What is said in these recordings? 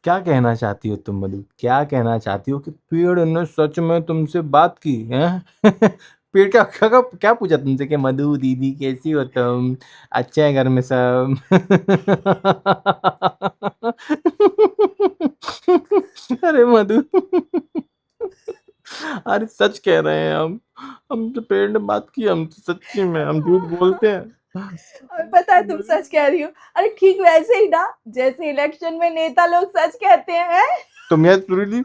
क्या कहना चाहती हो तुम मधु? क्या कहना चाहती हो कि पेड़ ने सच में तुमसे बात की है? पेड़ क्या पूछा तुमसे कि मधु दीदी कैसी हो तुम? अच्छा है घर में सब? अरे मधु, अरे सच कह रहे हैं हम तो पेड़ ने बात की, हम तो सच्ची में हम झूठ बोलते हैं। हमें पता है तुम सच कह रही हो। अरे ठीक वैसे ही ना जैसे इलेक्शन में नेता लोग सच कहते हैं। तुम यार सुरीली,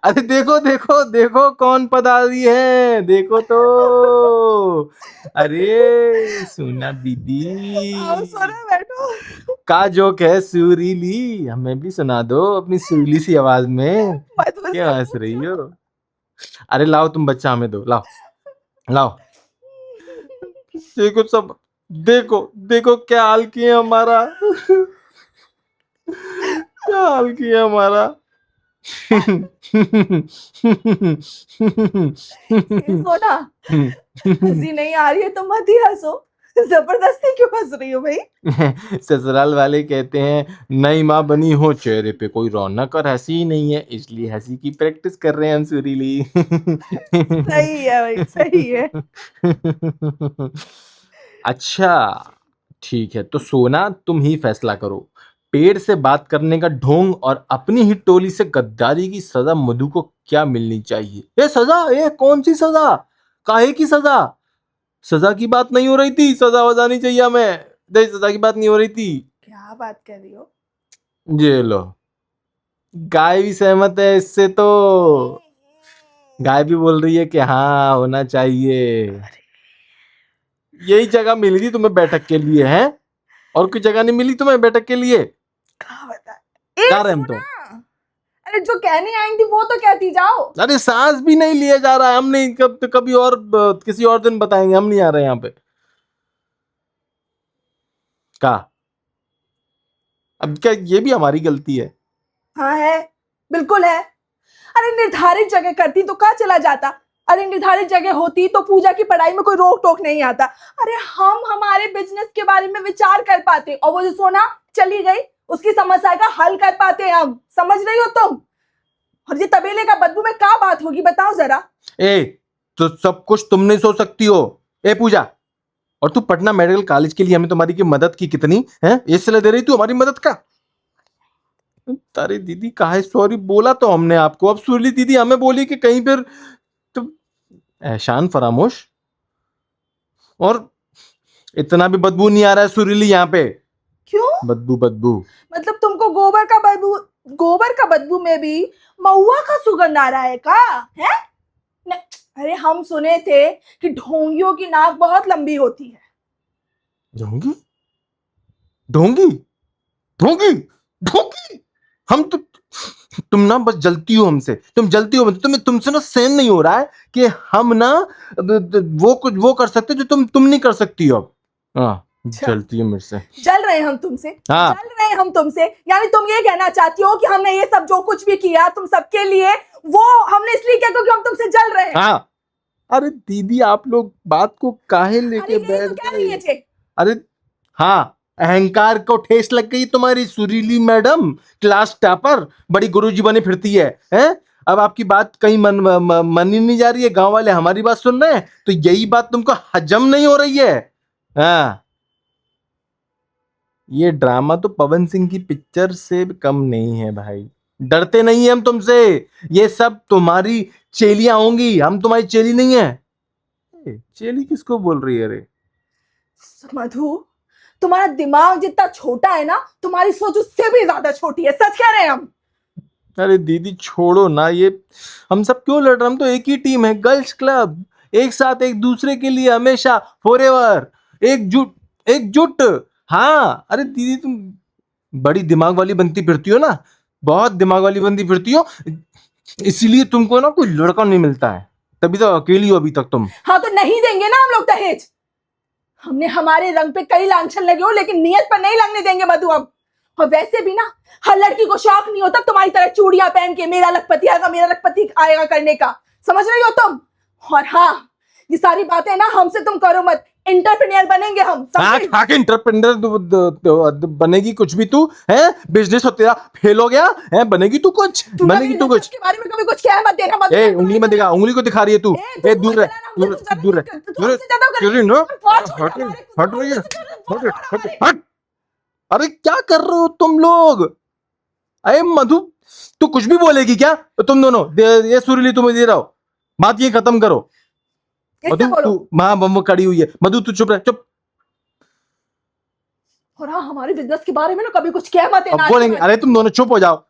अरे देखो देखो देखो कौन पधारी है, देखो तो। अरे सोना आओ दीदी, सोना बैठो। का जोक है सुरीली, हमें भी सुना दो अपनी सुरीली सी आवाज में। मत क्या मुझसे हंस रही पूछो। हो? अरे लाओ तुम बच्चा हमें दो, लाओ लाओ। देखो सब, देखो देखो क्या हाल किया हमारा। क्या हाल किया हमारा। ये सोना, हंसी नहीं आ रही है तो मत ही हंसो। जबरदस्ती क्यों हंस रही हो भाई? ससुराल वाले कहते हैं नई माँ बनी हो, चेहरे पे कोई रौनक और हंसी ही नहीं है, इसलिए हंसी की प्रैक्टिस कर रहे हैं हम सुरीली। सही है भाई, सही है। अच्छा, ठीक है तो सोना तुम ही फैसला करो। पेड़ से बात करने का ढोंग और अपनी ही टोली से गद्दारी की सजा मधु को क्या मिलनी चाहिए? ये सजा, ये कौन सी सजा? काहे की सजा? सजा की बात नहीं हो रही थी, सजा वजा नहीं चाहिए हमें। नहीं, सजा की बात नहीं हो रही थी। क्या बात कर रही हो? ये लो, गाय भी सहमत है इससे तो। गाय भी बोल रही है कि हाँ होना चाहिए। यही जगह मिली थी तुम्हें बैठक के लिए, है? और कोई जगह नहीं मिली तुम्हें बैठक के लिए? कहाँ बता। जा ए रहे हम तो। सोना, अरे जो कहने आई थी वो तो कहती जाओ। अरे सांस भी नहीं लिया जा रहा है, हम नहीं, कभी और किसी और दिन बताएंगे, हम नहीं आ रहे यहाँ पे। का अब क्या ये भी हमारी गलती है? हाँ है, बिल्कुल है। अरे निर्धारित जगह करती तो कहाँ चला जाता। अरे निर्धारित जगह होती तो पूजा की पढ़ाई में कोई रोक टोक नहीं आता। अरे हम हमारे बिजनेस के बारे में विचार कर पाते और वो जो सोना चली गई उसकी समस्या का हल कर पाते हम। समझ रही हो तुम? और ये तबेले का बदबू में क्या बात होगी बताओ जरा। ए, तो सब कुछ तुम नहीं सोच सकती हो? ए पूजा, और तू पटना मेडिकल कॉलेज के लिए हमें तुम्हारी की मदद की कितनी है, ये सिला दे रही तू हमारी मदद का? तारी दीदी काहे सॉरी बोला तो हमने आपको, अब सुरली दीदी हमें बोली कि कहीं फिर तो एहसान फरामोश। और इतना भी बदबू नहीं आ रहा है सुरीली यहाँ पे? क्यों? बदबू बदबू। मतलब तुमको गोबर का बदबू में भी महुआ का सुगंध आ रहा है का? है न, अरे हम सुने थे कि ढोंगियों की नाक बहुत लंबी होती है। ढोंगी ढोंगी ढोंगी ढोंगी? हम तो, तुम ना बस जलती हो हमसे, तुम जलती हो, तुम्हें तुमसे ना सहन नहीं हो रहा है कि हम ना वो कुछ वो कर सकते जो तुम नहीं कर सकती हो अब। हाँ, अच्छा, जलती है मेरे से। जल रहे हम तुमसे। हाँ, जल रहे हम तुमसे यानी तुम ये कहना चाहती हो कि हमने ये सब जो कुछ भी किया तुम सबके लिए, वो हमने इसलिए किया क्योंकि हम तुमसे जल रहे हैं। हाँ। अरे दीदी आप लोग बात को काहे अरे लेके यही बैठ तो कह गए? रही थे। अरे हाँ, अहंकार को ठेस लग गई तुम्हारी सुरीली मैडम, क्लास टॉपर, बड़ी गुरुजी बनी फिरती है, हैं? अब आपकी बात कहीं मन ही नहीं जा रही है, गांव वाले हमारी बात सुन रहे हैं तो यही बात तुमको हजम नहीं हो रही है। हाँ, ये ड्रामा तो पवन सिंह की पिक्चर से भी कम नहीं है भाई। डरते नहीं है हम तुमसे, ये सब तुम्हारी चेलियां होंगी, हम तुम्हारी चेली नहीं है। चेली किसको बोल रही है रे? मधु, तुम्हारा दिमाग जितना छोटा है ना तुम्हारी सोच उससे भी ज्यादा छोटी है। सच कह रहे हैं हम। अरे दीदी छोड़ो ना ये, हम सब क्यों लड़ रहे हैं? हम तो एक ही टीम है, गर्ल्स क्लब, एक साथ एक दूसरे के लिए हमेशा फॉरएवर, एकजुट एकजुट। हाँ, अरे दीदी तुम बड़ी दिमाग वाली बनती फिरती हो ना, बहुत दिमाग वाली बनती फिरती हो, इसीलिए तुमको ना कोई लड़का नहीं मिलता है, तभी तो अकेली हो अभी तक तुम। हाँ तो नहीं देंगे ना हम लोग दहेज। हमने हमारे रंग पे कई लांछन लगे हो लेकिन नियत पर नहीं लगने देंगे मधु हम। और वैसे भी ना हर लड़की को शौक नहीं होता तुम्हारी तरह चूड़ियां पहन के मेरा लखपति आएगा करने का। समझ रही हो तुम? और हाँ, ये सारी बातें ना हमसे तुम करो मत इंटरप्रेन्योर बनेंगे हम हाँ समझे? खा के इंटरप्रेन्योर बनेगी कुछ भी तू है। बिजनेस हो तेरा फेल हो गया है, बनेगी तू कुछ, तूने बनेगी मेरे तू business कुछ। के बारे में कभी कुछ कह मत देना मत ए देना, उंगली मत दिखा, उंगली को दिखा रही है तू। ए दूर रह, दूर दूर रह, दूर रह, दूर रह, नो, हट रही, हट रही है, हट, हट। अरे क्या कर रहे हो तुम लोग? अरे मधु, तू कुछ भी बोलेगी क्या? तो तुम दोनों ये सुरीली तुम्हें दे रहा हो, बात ये खत्म करो। किससे मधु बोलो? तू वहां बम खड़ी हुई है, मधु तू चुप रह, चुप। और हाँ, हमारे बिजनेस के बारे में ना कभी कुछ कह मत अब देना। बोलेंगे, अरे तुम दोनों चुप हो जाओ।